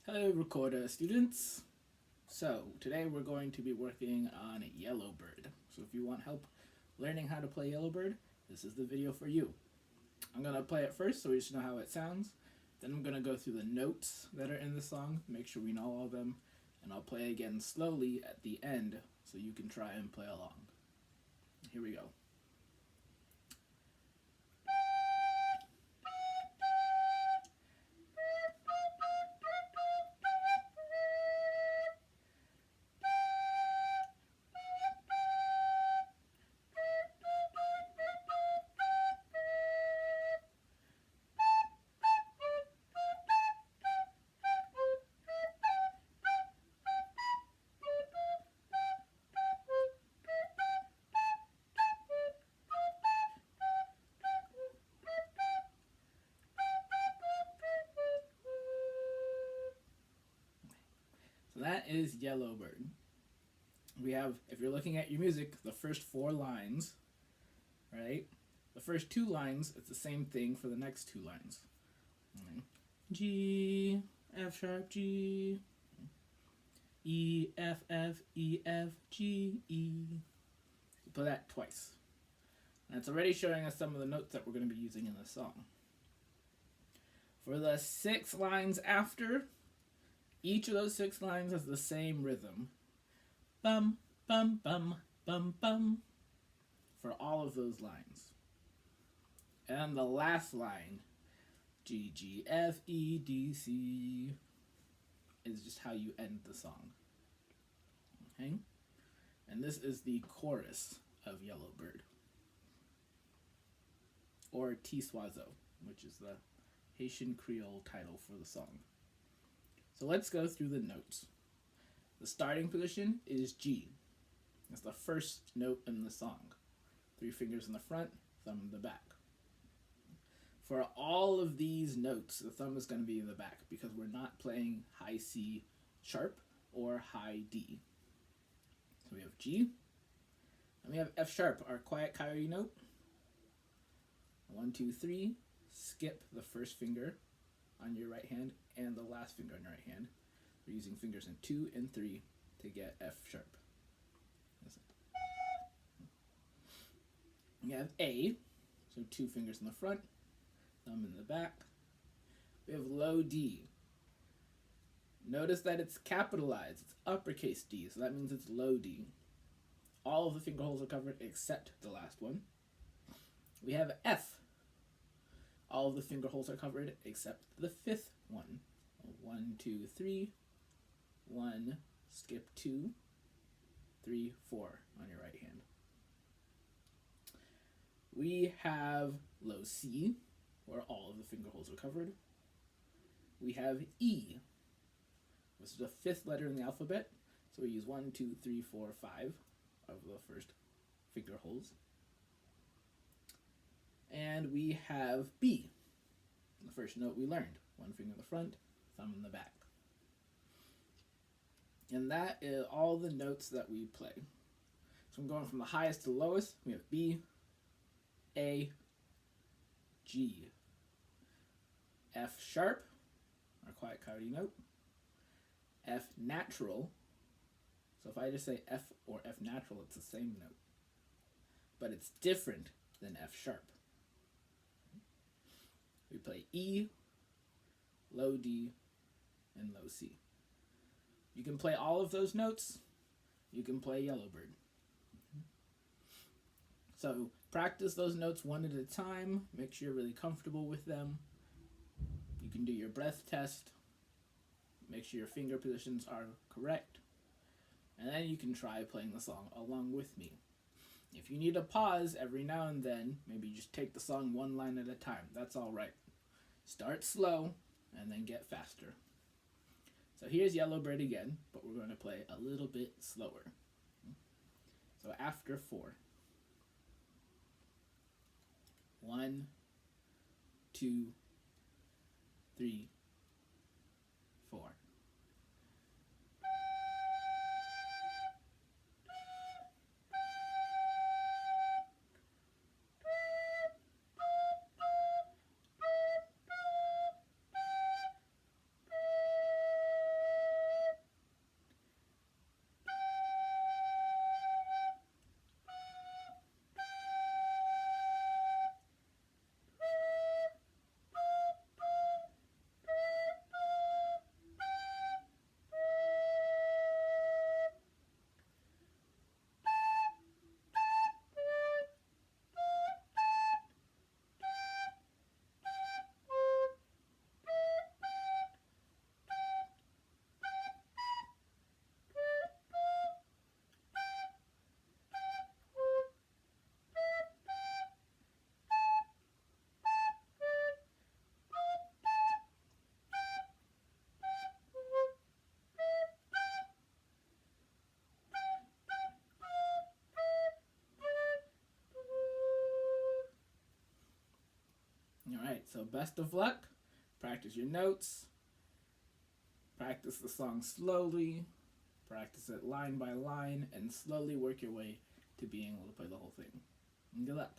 Hello, Recorder students. So, today we're going to be working on Yellowbird. So, if you want help learning how to play Yellowbird, this is the video for you. I'm going to play it first so we just know how it sounds. Then I'm going to go through the notes that are in the song, make sure we know all of them, and I'll play again slowly at the end so you can try and play along. Here we go. So that is Yellowbird. We have, if you're looking at your music, the first 4 lines, right? The first 2 lines, it's the same thing for the next 2 lines. G, F sharp, G, E, F, F, E, F, G, E. You play that twice. And it's already showing us some of the notes that we're going to be using in the song. For the 6 lines after, each of those 6 lines has the same rhythm. Bum, bum, bum, bum, bum. For all of those lines. And the last line, G, G, F, E, D, C, is just how you end the song. Okay? And this is the chorus of Yellowbird. Or swazo, which is the Haitian Creole title for the song. So let's go through the notes. The starting position is G. That's the first note in the song. 3 fingers in the front, thumb in the back. For all of these notes, the thumb is going to be in the back because we're not playing high C sharp or high D. So we have G, and we have F sharp, our quiet coyote note. 1, 2, 3, skip the first finger on your right hand and the last finger on your right hand. We're using fingers in 2 and 3 to get F sharp. We have A, so 2 fingers in the front, thumb in the back. We have low D. Notice that it's capitalized, it's uppercase D, so that means it's low D. All of the finger holes are covered except the last one. We have F. All of the finger holes are covered except the 5th one. 1, 2, 3, 1, skip 2, 3, 4 on your right hand. We have low C, where all of the finger holes are covered. We have E, which is the 5th letter in the alphabet, so we use 1, 2, 3, 4, 5 of the first finger holes. And we have B, the first note we learned. 1 finger in the front, thumb in the back. And that is all the notes that we play. So I'm going from the highest to the lowest. We have B, A, G, F sharp, our quiet coyote note, F natural. So if I just say F or F natural, it's the same note. But it's different than F sharp. We play E, low D, and low C. You can play all of those notes. You can play Yellowbird. So practice those notes one at a time. Make sure you're really comfortable with them. You can do your breath test. Make sure your finger positions are correct. And then you can try playing the song along with me. If you need a pause every now and then, maybe just take the song 1 line at a time. That's all right. Start slow and then get faster. So here's Yellowbird again, but we're going to play a little bit slower. So after 4. 1, 2, 3, 4. best of luck. Practice your notes. Practice the song slowly. Practice it line by line, and slowly work your way to being able to play the whole thing. And good luck.